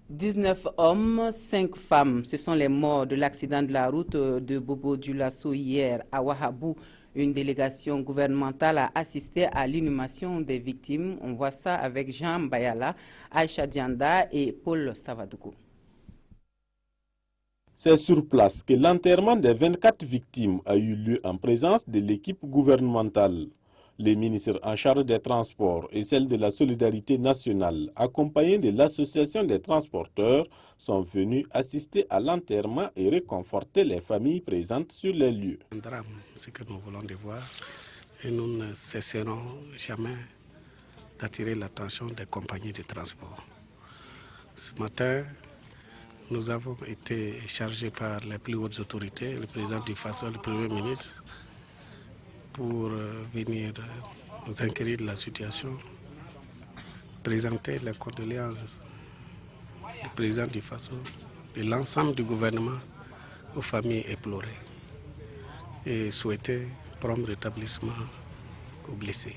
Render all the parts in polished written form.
19 hommes, 5 femmes. Ce sont les morts de l'accident de la route de Bobo Dioulasso hier à Ouahabou. Une délégation gouvernementale a assisté à l'inhumation des victimes. On voit ça avec Jean Bayala, Aïcha Dianda et Paul Savadougou. C'est sur place que l'enterrement des 24 victimes a eu lieu en présence de l'équipe gouvernementale. Les ministres en charge des transports et celles de la solidarité nationale, accompagnés de l'association des transporteurs, sont venus assister à l'enterrement et réconforter les familles présentes sur les lieux. Un drame, ce que nous voulons de voir, et nous ne cesserons jamais d'attirer l'attention des compagnies de transport. Ce matin, nous avons été chargés par les plus hautes autorités, le président du FASO, le premier ministre, pour venir nous inquiéter de la situation, présenter les condoléances du président du FASO et l'ensemble du gouvernement aux familles éplorées et souhaiter prompt rétablissement aux blessés.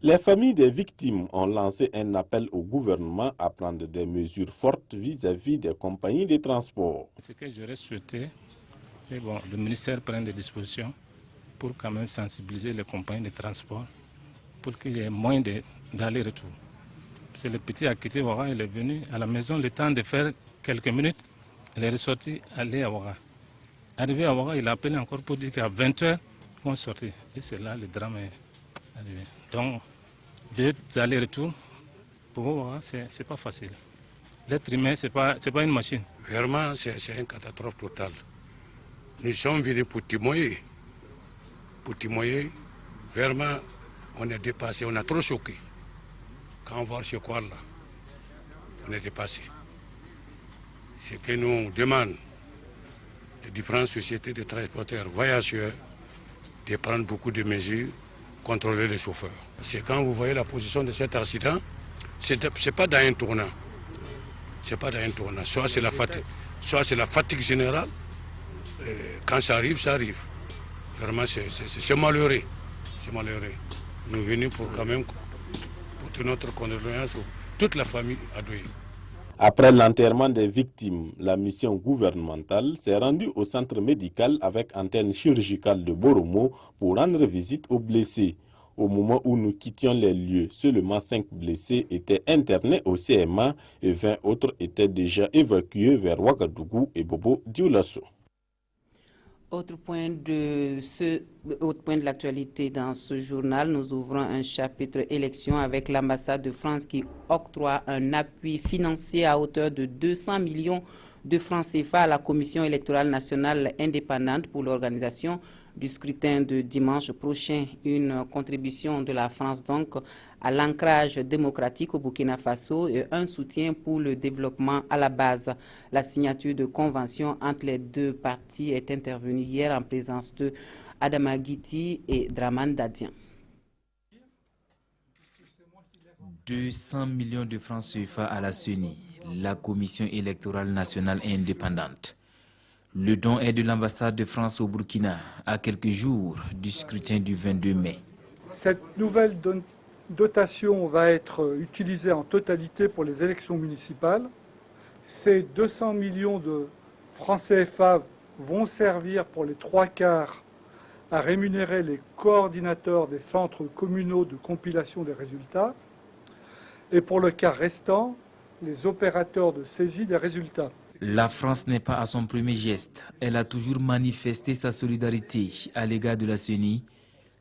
Les familles des victimes ont lancé un appel au gouvernement à prendre des mesures fortes vis-à-vis des compagnies de transport. Ce que j'aurais souhaité, le ministère prenne des dispositions pour quand même sensibiliser les compagnies de transport pour qu'il y ait moins d'aller-retour. C'est le petit a quitté Ouaga, il est venu à la maison le temps de faire quelques minutes, il est ressorti, aller à Ouaga. Arrivé à Ouaga, il a appelé encore pour dire qu'à 20h, ils vont sortir. Et c'est là le drame est arrivé. Donc, deux allers-retours, pour Ouaga, c'est pas facile. L'être humain, c'est pas une machine. Vraiment, c'est une catastrophe totale. Nous sommes venus pour témoigner. Pour témoigner, vraiment, on est dépassé, on a trop choqué. Quand on voit ce quoi là, on est dépassé. Ce que nous demandons les différentes sociétés de transporteurs voyageurs de prendre beaucoup de mesures, contrôler les chauffeurs. C'est quand vous voyez la position de cet accident, c'est pas dans un tournant. C'est pas dans un tournant. Soit c'est la fatigue générale. Quand ça arrive, ça arrive. Vraiment, c'est malheureux. C'est malheureux. Nous venons pour quand même porter notre condoléance à toute la famille endeuillée. Après l'enterrement des victimes, la mission gouvernementale s'est rendue au centre médical avec antenne chirurgicale de Boromo pour rendre visite aux blessés. Au moment où nous quittions les lieux, seulement 5 blessés étaient internés au CMA et 20 autres étaient déjà évacués vers Ouagadougou et Bobo Dioulasso. Autre point de l'actualité dans ce journal, nous ouvrons un chapitre élection avec l'ambassade de France qui octroie un appui financier à hauteur de 200 millions de francs CFA à la Commission électorale nationale indépendante pour l'organisation du scrutin de dimanche prochain. Une contribution de la France donc à l'ancrage démocratique au Burkina Faso et un soutien pour le développement à la base. La signature de convention entre les deux parties est intervenue hier en présence de Adama Guiti et Draman Dadian. 200 millions de francs CFA à la CENI, la Commission électorale nationale indépendante. Le don est de l'ambassade de France au Burkina, à quelques jours du scrutin du 22 mai. Cette nouvelle dotation va être utilisée en totalité pour les élections municipales. Ces 200 millions de francs CFA vont servir pour les 3/4 à rémunérer les coordinateurs des centres communaux de compilation des résultats et pour le quart restant, les opérateurs de saisie des résultats. La France n'est pas à son premier geste. Elle a toujours manifesté sa solidarité à l'égard de la CENI,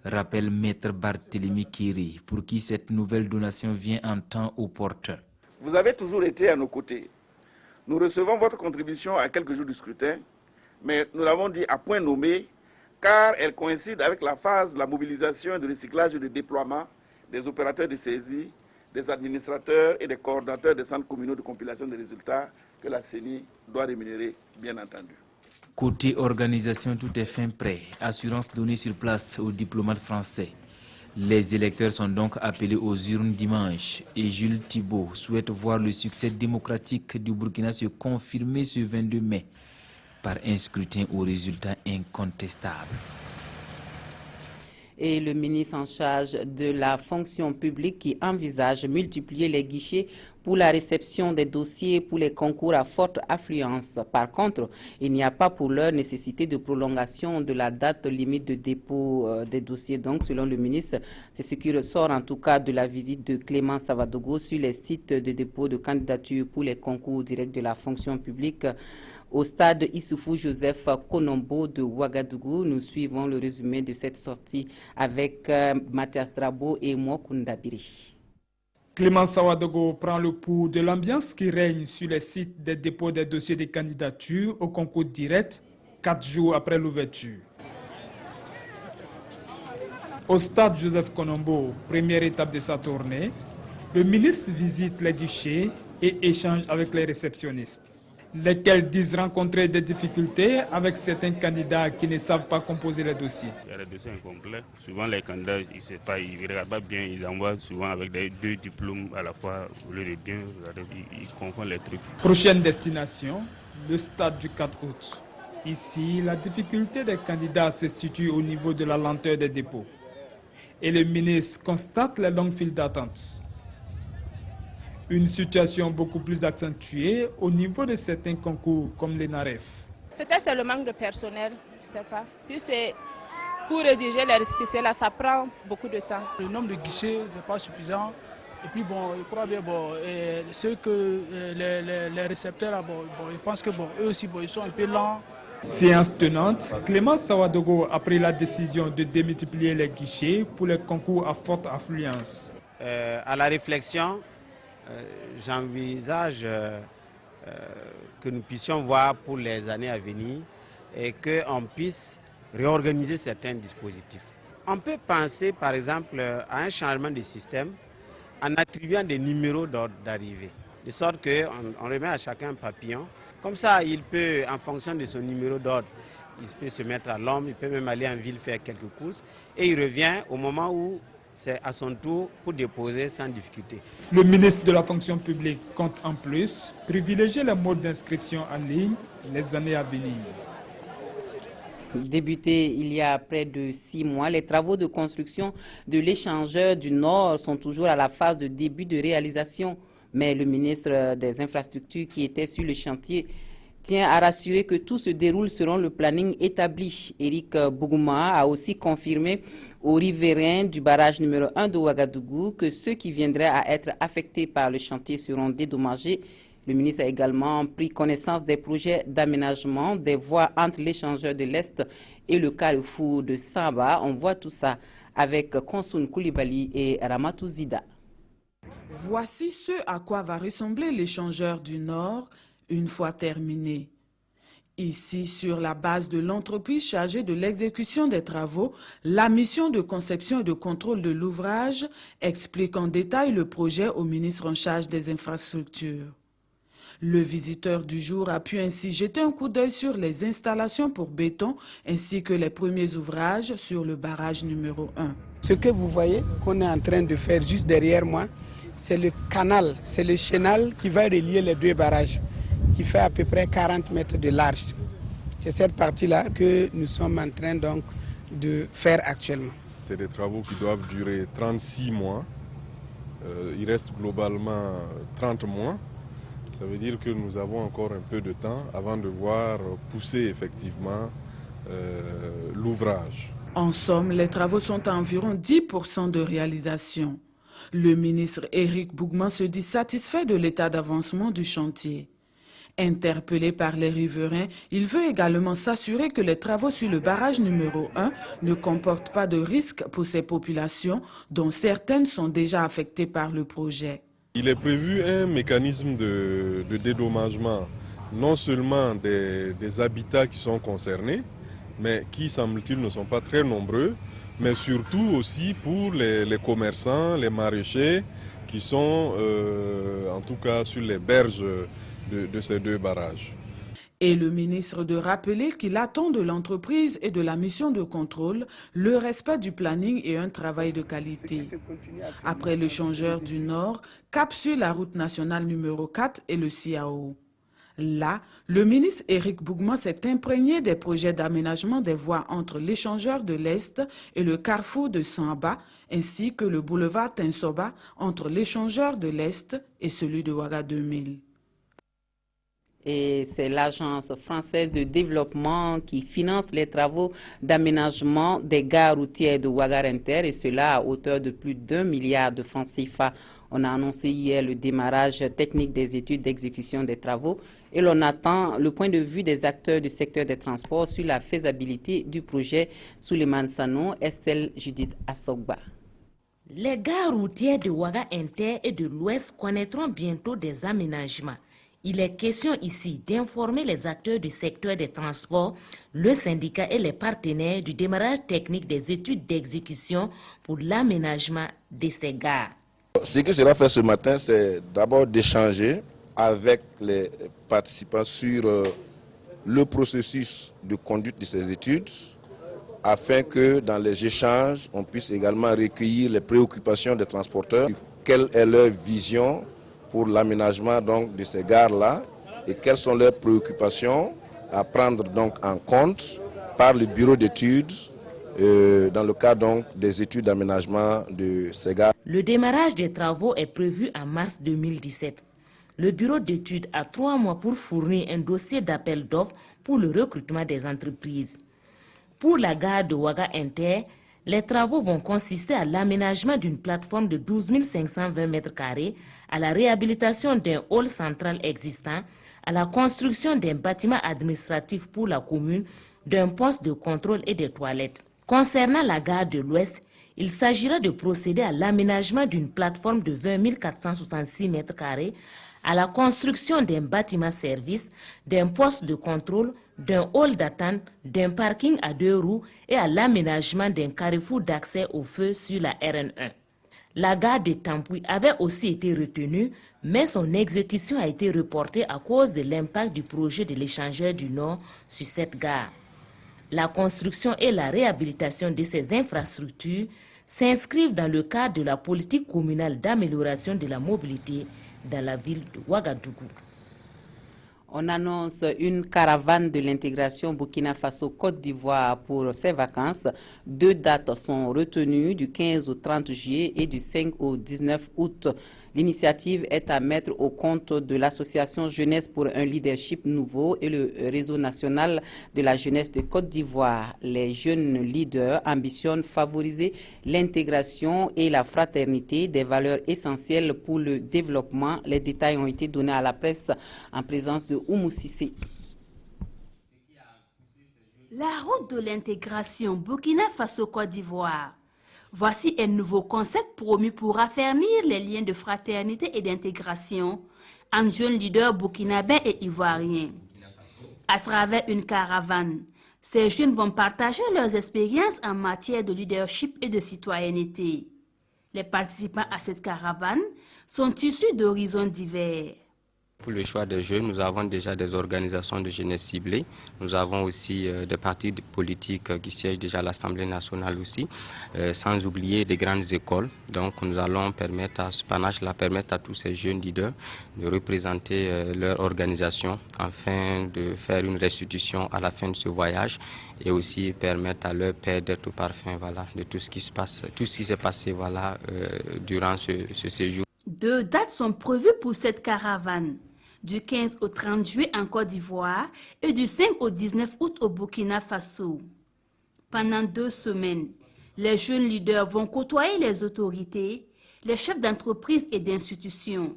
rappelle Maître Barthélémy Kiri, pour qui cette nouvelle donation vient en temps opportun. Vous avez toujours été à nos côtés. Nous recevons votre contribution à quelques jours du scrutin, mais nous l'avons dit à point nommé, car elle coïncide avec la phase de la mobilisation et de recyclage et de déploiement des opérateurs de saisie, des administrateurs et des coordonnateurs des centres communaux de compilation des résultats que la CENI doit rémunérer, bien entendu. Côté organisation, tout est fin prêt. Assurance donnée sur place aux diplomates français. Les électeurs sont donc appelés aux urnes dimanche. Et Jules Thibault souhaite voir le succès démocratique du Burkina se confirmer ce 22 mai par un scrutin aux résultats incontestables. et le ministre en charge de la fonction publique qui envisage multiplier les guichets pour la réception des dossiers pour les concours à forte affluence. Par contre, il n'y a pas pour l'heure nécessité de prolongation de la date limite de dépôt des dossiers. Donc, selon le ministre, c'est ce qui ressort en tout cas de la visite de Clément Savadogo sur les sites de dépôt de candidature pour les concours directs de la fonction publique au stade Issoufou Joseph Konombo de Ouagadougou. Nous suivons le résumé de cette sortie avec Mathias Drabo et Mwokundabiri. Clément Savadogo prend le pouls de l'ambiance qui règne sur les sites des dépôts des dossiers de candidature au concours direct 4 jours après l'ouverture. Au stade Joseph Konombo, première étape de sa tournée, le ministre visite les guichets et échange avec les réceptionnistes, lesquels disent rencontrer des difficultés avec certains candidats qui ne savent pas composer les dossiers. Il y a des dossiers incomplets. Souvent, les candidats, ils ne regardent pas bien, ils envoient souvent avec deux diplômes à la fois. Au lieu de bien regarder, ils confondent les trucs. Prochaine destination, le stade du 4 août. Ici, la difficulté des candidats se situe au niveau de la lenteur des dépôts. Et le ministre constate les longues files d'attente. Une situation beaucoup plus accentuée au niveau de certains concours comme les NAREF. Peut-être c'est le manque de personnel, je ne sais pas. Puis pour rédiger les récépissés, là, ça prend beaucoup de temps. Le nombre de guichets n'est pas suffisant. Et puis bon, je crois bien, ceux que les récepteurs, là, je pense que eux aussi, ils sont un peu lents. Séance tenante, Clément Savadogo a pris la décision de démultiplier les guichets pour les concours à forte affluence. À la réflexion, j'envisage que nous puissions voir pour les années à venir et qu'on puisse réorganiser certains dispositifs. On peut penser par exemple à un changement de système en attribuant des numéros d'ordre d'arrivée, de sorte qu'on remet à chacun un papillon. Comme ça, il peut, en fonction de son numéro d'ordre, il peut se mettre à l'ombre, il peut même aller en ville faire quelques courses et il revient au moment où c'est à son tour pour déposer sans difficulté. Le ministre de la fonction publique compte en plus privilégier les modes d'inscription en ligne les années à venir. Débuté il y a près de 6 mois, les travaux de construction de l'échangeur du Nord sont toujours à la phase de début de réalisation. Mais le ministre des Infrastructures qui était sur le chantier tient à rassurer que tout se déroule selon le planning établi. Éric Bougouma a aussi confirmé aux riverains du barrage numéro 1 de Ouagadougou que ceux qui viendraient à être affectés par le chantier seront dédommagés. Le ministre a également pris connaissance des projets d'aménagement des voies entre l'échangeur de l'Est et le carrefour de Samba. On voit tout ça avec Konsoun Koulibaly et Ramatou Zida. Voici ce à quoi va ressembler l'échangeur du Nord une fois terminé. Ici, sur la base de l'entreprise chargée de l'exécution des travaux, la mission de conception et de contrôle de l'ouvrage explique en détail le projet au ministre en charge des infrastructures. Le visiteur du jour a pu ainsi jeter un coup d'œil sur les installations pour béton ainsi que les premiers ouvrages sur le barrage numéro 1. Ce que vous voyez qu'on est en train de faire juste derrière moi, c'est le canal, c'est le chenal qui va relier les deux barrages, qui fait à peu près 40 mètres de large. C'est cette partie-là que nous sommes en train donc de faire actuellement. C'est des travaux qui doivent durer 36 mois. Il reste globalement 30 mois. Ça veut dire que nous avons encore un peu de temps avant de voir pousser effectivement l'ouvrage. En somme, les travaux sont à environ 10% de réalisation. Le ministre Éric Bougouma se dit satisfait de l'état d'avancement du chantier. Interpellé par les riverains, il veut également s'assurer que les travaux sur le barrage numéro 1 ne comportent pas de risques pour ces populations, dont certaines sont déjà affectées par le projet. Il est prévu un mécanisme de dédommagement, non seulement des habitats qui sont concernés, mais qui, semble-t-il, ne sont pas très nombreux, mais surtout aussi pour les commerçants, les maraîchers qui sont en tout cas sur les berges de ces deux barrages. Et le ministre de rappeler qu'il attend de l'entreprise et de la mission de contrôle le respect du planning et un travail de qualité. Après l'échangeur du Nord, cap sur la route nationale numéro 4 et le CIAO. Là, le ministre Éric Bougma s'est imprégné des projets d'aménagement des voies entre l'échangeur de l'Est et le carrefour de Samba, ainsi que le boulevard Tinsoba entre l'échangeur de l'Est et celui de Ouaga 2000. Et c'est l'Agence française de développement qui finance les travaux d'aménagement des gares routières de Ouagar Inter, et cela à hauteur de plus d'1 milliard de francs CFA. On a annoncé hier le démarrage technique des études d'exécution des travaux et l'on attend le point de vue des acteurs du secteur des transports sur la faisabilité du projet. Souleymane Sano, Estelle Judith Assogba. Les gares routières de Ouaga Inter et de l'Ouest connaîtront bientôt des aménagements. Il est question ici d'informer les acteurs du secteur des transports, le syndicat et les partenaires du démarrage technique des études d'exécution pour l'aménagement de ces gares. Ce que cela fait ce matin, c'est d'abord d'échanger avec les participants sur le processus de conduite de ces études, afin que dans les échanges, on puisse également recueillir les préoccupations des transporteurs. Quelle est leur vision pour l'aménagement donc de ces gares-là et quelles sont leurs préoccupations à prendre donc en compte par le bureau d'études dans le cadre donc des études d'aménagement de ces gares. Le démarrage des travaux est prévu en mars 2017. Le bureau d'études a 3 mois pour fournir un dossier d'appel d'offres pour le recrutement des entreprises. Pour la gare de Ouaga Inter, les travaux vont consister à l'aménagement d'une plateforme de 12 520 m², à la réhabilitation d'un hall central existant, à la construction d'un bâtiment administratif pour la commune, d'un poste de contrôle et des toilettes. Concernant la gare de l'Ouest, il s'agira de procéder à l'aménagement d'une plateforme de 20 466 m², à la construction d'un bâtiment service, d'un poste de contrôle, d'un hall d'attente, d'un parking à 2 roues et à l'aménagement d'un carrefour d'accès au feu sur la RN1. La gare de Tampoui avait aussi été retenue, mais son exécution a été reportée à cause de l'impact du projet de l'échangeur du Nord sur cette gare. La construction et la réhabilitation de ces infrastructures s'inscrivent dans le cadre de la politique communale d'amélioration de la mobilité dans la ville de Ouagadougou. On annonce une caravane de l'intégration Burkina Faso-Côte d'Ivoire pour ses vacances. 2 dates sont retenues, du 15 au 30 juillet et du 5 au 19 août. L'initiative est à mettre au compte de l'association Jeunesse pour un leadership nouveau et le réseau national de la jeunesse de Côte d'Ivoire. Les jeunes leaders ambitionnent favoriser l'intégration et la fraternité, des valeurs essentielles pour le développement. Les détails ont été donnés à la presse en présence de Oumou Sissé. La route de l'intégration Burkina Faso-Côte d'Ivoire. Voici un nouveau concept promu pour affermir les liens de fraternité et d'intégration entre jeunes leaders burkinabés et ivoiriens. À travers une caravane, ces jeunes vont partager leurs expériences en matière de leadership et de citoyenneté. Les participants à cette caravane sont issus d'horizons divers. Pour le choix des jeunes, nous avons déjà des organisations de jeunesse ciblées. Nous avons aussi des partis politiques qui siègent déjà à l'Assemblée nationale aussi, sans oublier des grandes écoles. Donc nous allons permettre à ce panache-là, permettre à tous ces jeunes leaders de représenter leur organisation afin de faire une restitution à la fin de ce voyage et aussi permettre à leur père d'être au parfum de tout ce qui se passe, tout ce qui s'est passé durant ce séjour. 2 dates sont prévues pour cette caravane. Du 15 au 30 juillet en Côte d'Ivoire et du 5 au 19 août au Burkina Faso. Pendant 2 semaines, les jeunes leaders vont côtoyer les autorités, les chefs d'entreprise et d'institutions.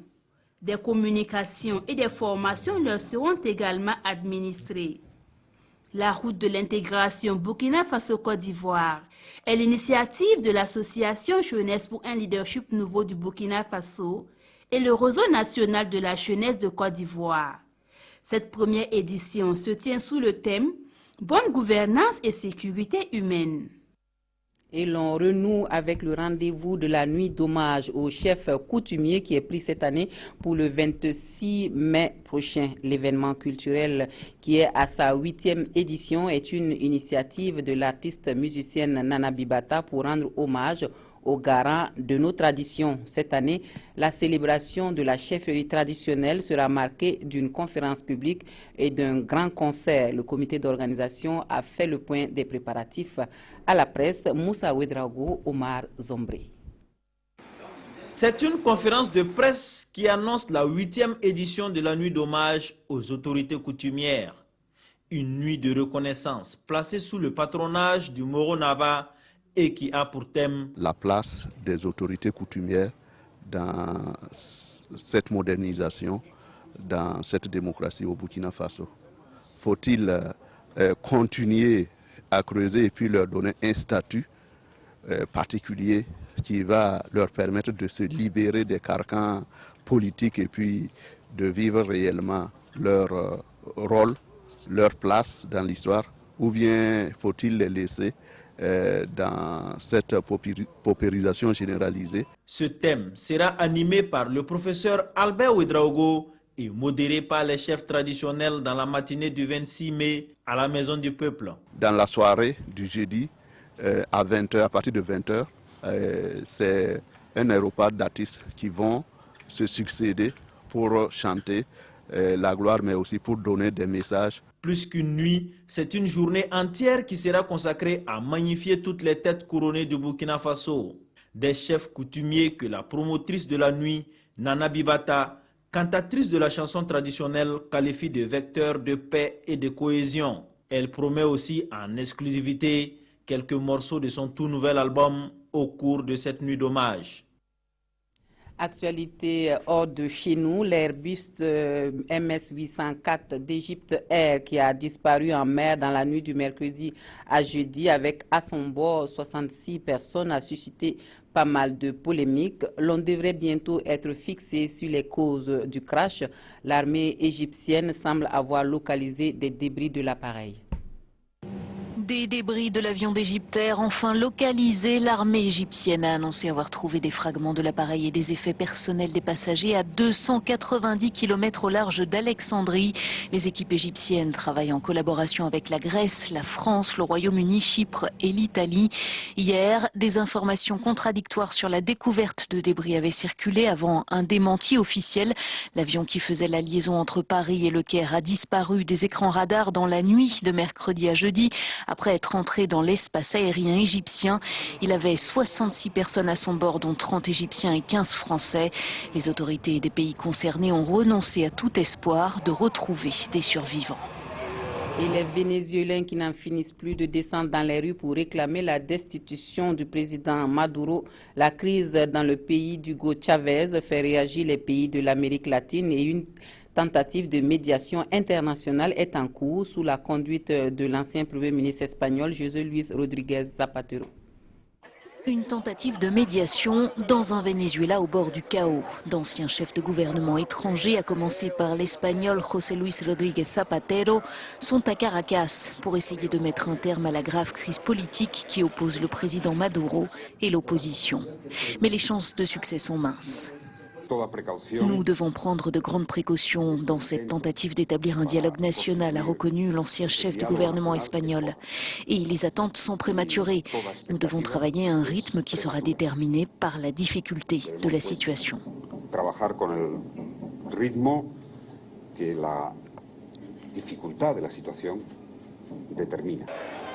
Des communications et des formations leur seront également administrées. La route de l'intégration Burkina Faso-Côte d'Ivoire est l'initiative de l'association Jeunesse pour un leadership nouveau du Burkina Faso et le réseau national de la jeunesse de Côte d'Ivoire. Cette première édition se tient sous le thème « Bonne gouvernance et sécurité humaine ». Et l'on renoue avec le rendez-vous de la nuit d'hommage au chef coutumier qui est pris cette année pour le 26 mai prochain. L'événement culturel qui est à sa 8e édition est une initiative de l'artiste musicienne Nana Bibata pour rendre hommage aux garants de nos traditions. Cette année, la célébration de la chefferie traditionnelle sera marquée d'une conférence publique et d'un grand concert. Le comité d'organisation a fait le point des préparatifs à la presse. Moussa Ouedraogo, Omar Zombré. C'est une conférence de presse qui annonce la 8e édition de la nuit d'hommage aux autorités coutumières. Une nuit de reconnaissance placée sous le patronage du Moro Naba et qui a pour thème la place des autorités coutumières dans cette modernisation, dans cette démocratie au Burkina Faso. Faut-il continuer à creuser et puis leur donner un statut particulier qui va leur permettre de se libérer des carcans politiques et puis de vivre réellement leur rôle, leur place dans l'histoire, ou bien faut-il les laisser dans cette paupérisation généralisée? Ce thème sera animé par le professeur Albert Ouedraogo et modéré par les chefs traditionnels dans la matinée du 26 mai à la Maison du Peuple. Dans la soirée du jeudi, à 20h, à partir de 20h, c'est un aéroport d'artistes qui vont se succéder pour chanter la gloire, mais aussi pour donner des messages. Plus qu'une nuit, c'est une journée entière qui sera consacrée à magnifier toutes les têtes couronnées du Burkina Faso. Des chefs coutumiers que la promotrice de la nuit, Nana Bibata, cantatrice de la chanson traditionnelle, qualifie de vecteur de paix et de cohésion. Elle promet aussi en exclusivité quelques morceaux de son tout nouvel album au cours de cette nuit d'hommage. Actualité hors de chez nous, l'Airbus MS-804 d'Egypte Air qui a disparu en mer dans la nuit du mercredi à jeudi avec à son bord 66 personnes a suscité pas mal de polémiques. L'on devrait bientôt être fixé sur les causes du crash. L'armée égyptienne semble avoir localisé des débris de l'appareil. Des débris de l'avion d'Égypte Air enfin localisés. L'armée égyptienne a annoncé avoir trouvé des fragments de l'appareil et des effets personnels des passagers à 290 km au large d'Alexandrie. Les équipes égyptiennes travaillent en collaboration avec la Grèce, la France, le Royaume-Uni, Chypre et l'Italie. Hier, des informations contradictoires sur la découverte de débris avaient circulé avant un démenti officiel. L'avion qui faisait la liaison entre Paris et Le Caire a disparu des écrans radars dans la nuit de mercredi à jeudi. Après être entré dans l'espace aérien égyptien, il avait 66 personnes à son bord, dont 30 Égyptiens et 15 Français. Les autorités des pays concernés ont renoncé à tout espoir de retrouver des survivants. Et les Vénézuéliens qui n'en finissent plus de descendre dans les rues pour réclamer la destitution du président Maduro. La crise dans le pays d'Hugo Chavez fait réagir les pays de l'Amérique latine et une tentative de médiation internationale est en cours sous la conduite de l'ancien Premier ministre espagnol José Luis Rodríguez Zapatero. Une tentative de médiation dans un Venezuela au bord du chaos. D'anciens chefs de gouvernement étrangers, à commencer par l'espagnol José Luis Rodríguez Zapatero, sont à Caracas pour essayer de mettre un terme à la grave crise politique qui oppose le président Maduro et l'opposition. Mais les chances de succès sont minces. Nous devons prendre de grandes précautions dans cette tentative d'établir un dialogue national, a reconnu l'ancien chef du gouvernement espagnol. Et les attentes sont prématurées. Nous devons travailler à un rythme qui sera déterminé par la difficulté de la situation.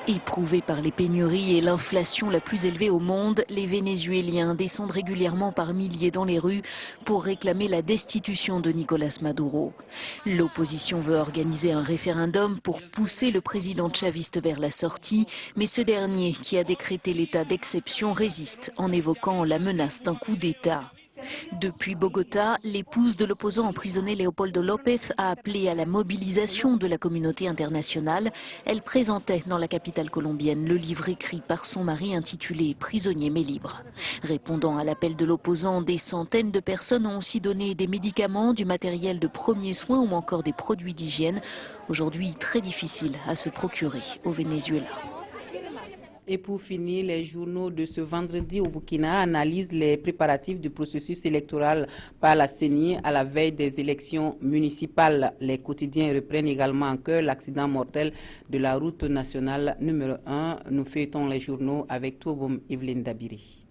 Éprouvés par les pénuries et l'inflation la plus élevée au monde, les Vénézuéliens descendent régulièrement par milliers dans les rues pour réclamer la destitution de Nicolás Maduro. L'opposition veut organiser un référendum pour pousser le président chaviste vers la sortie, mais ce dernier, qui a décrété l'état d'exception, résiste en évoquant la menace d'un coup d'État. Depuis Bogota, l'épouse de l'opposant emprisonné Leopoldo López a appelé à la mobilisation de la communauté internationale. Elle présentait dans la capitale colombienne le livre écrit par son mari intitulé « Prisonnier mais libre ». Répondant à l'appel de l'opposant, des centaines de personnes ont aussi donné des médicaments, du matériel de premiers soins ou encore des produits d'hygiène. Aujourd'hui, très difficile à se procurer au Venezuela. Et pour finir, les journaux de ce vendredi au Burkina analysent les préparatifs du processus électoral par la CENI à la veille des élections municipales. Les quotidiens reprennent également en cœur l'accident mortel de la route nationale numéro 1. Nous feuilletons les journaux avec Touboum Yveline Dabiri.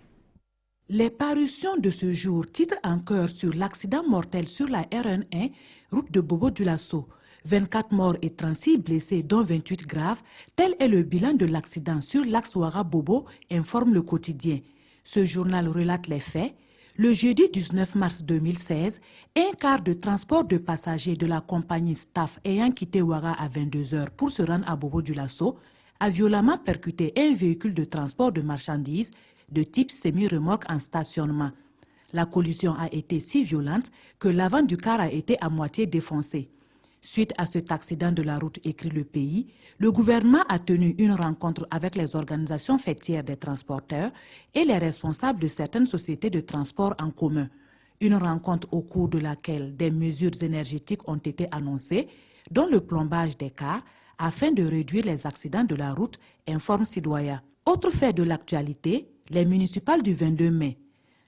Les parutions de ce jour titrent en chœur sur l'accident mortel sur la RN1, route de Bobo-Dioulasso. 24 morts et 36 blessés, dont 28 graves. Tel est le bilan de l'accident sur l'axe Ouara-Bobo, informe le quotidien. Ce journal relate les faits. Le jeudi 19 mars 2016, un car de transport de passagers de la compagnie Staff ayant quitté Ouara à 22h pour se rendre à Bobo-Dioulasso a violemment percuté un véhicule de transport de marchandises de type semi-remorque en stationnement. La collision a été si violente que l'avant du car a été à moitié défoncé. Suite à cet accident de la route, écrit Le Pays, le gouvernement a tenu une rencontre avec les organisations faîtières des transporteurs et les responsables de certaines sociétés de transport en commun. Une rencontre au cours de laquelle des mesures énergétiques ont été annoncées, dont le plombage des cars, afin de réduire les accidents de la route, informe Citoyen. Autre fait de l'actualité, les municipales du 22 mai.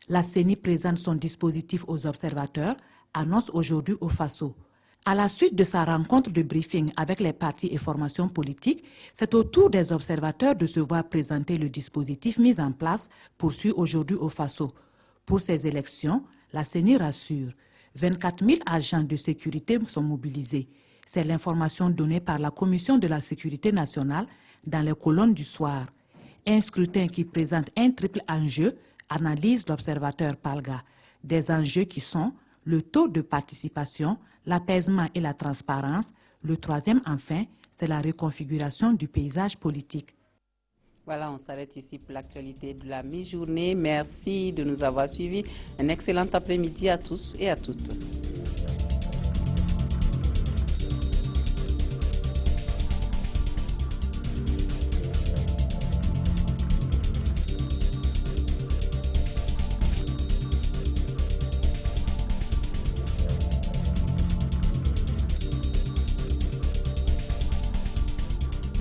La CENI présente son dispositif aux observateurs, annonce aujourd'hui au Faso. À la suite de sa rencontre de briefing avec les partis et formations politiques, c'est au tour des observateurs de se voir présenter le dispositif mis en place, poursuit aujourd'hui au Faso. Pour ces élections, la CENI rassure. 24 000 agents de sécurité sont mobilisés. C'est l'information donnée par la Commission de la sécurité nationale dans les colonnes du soir. Un scrutin qui présente un triple enjeu, analyse l'observateur Palga. Des enjeux qui sont le taux de participation, l'apaisement et la transparence. Le troisième, enfin, c'est la reconfiguration du paysage politique. Voilà, on s'arrête ici pour l'actualité de la mi-journée. Merci de nous avoir suivis. Un excellent après-midi à tous et à toutes.